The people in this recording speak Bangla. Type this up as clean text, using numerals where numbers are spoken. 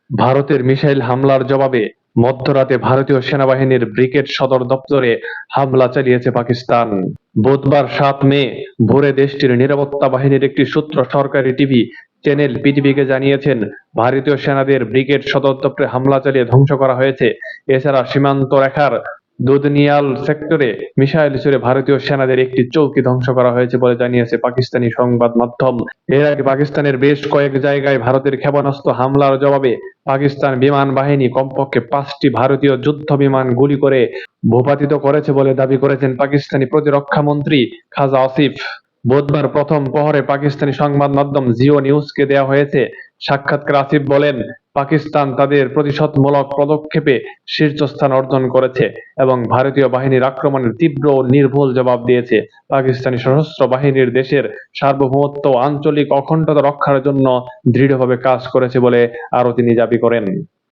ভারতের মিসাইল হামলার জবাবে মধ্যরাতে ভারতীয় সেনাবাহিনীর ব্রিগেড সদর দপ্তরে হামলা চালিয়েছে পাকিস্তান। বুধবার ৭ মে ভোরে দেশটির নিরাপত্তা বাহিনীর একটি সূত্র সরকারি টিভি চ্যানেল পিটিভিকে জানিয়েছেন, ভারতীয় সেনাদের ব্রিগেড সদর দপ্তরে হামলা চালিয়ে ধ্বংস করা হয়েছে। এছাড়া সীমান্ত রেখার দুদনিয়াল সেক্টরে মিসাইল ছুড়ে ভারতীয় সেনাদের একটি চৌকি ধ্বংস করা হয়েছে বলে জানিয়েছে পাকিস্তানি সংবাদ মাধ্যম। এর আগে পাকিস্তানের বেশ কয়েক জায়গায় ভারতের ক্ষেপণাস্ত্র হামলার জবাবে পাকিস্তান বিমান বাহিনী কমপক্ষে ৫টি ভারতীয় যুদ্ধ বিমান গুলি করে ভূপাতিত করেছে বলে দাবি করেছেন পাকিস্তানি প্রতিরক্ষা মন্ত্রী খাজা আসিফ। বুধবার প্রথম প্রহরে পাকিস্তানি সংবাদ মাধ্যম জিও নিউজকে দেয়া হয়েছে সাক্ষাৎকারে আসিফ বলেন, পাকিস্তান তাদের প্রতিশোধমূলক পদক্ষেপে শীর্ষস্থান অর্জন করেছে এবং ভারতীয় বাহিনীর আক্রমণের তীব্র ও নির্ভুল জবাব দিয়েছে। পাকিস্তানি সশস্ত্র বাহিনীর দেশের সার্বভৌমত্ব ও আঞ্চলিক অখণ্ডতা রক্ষার জন্য দৃঢ়ভাবে কাজ করেছে বলে আরও তিনি দাবি করেন।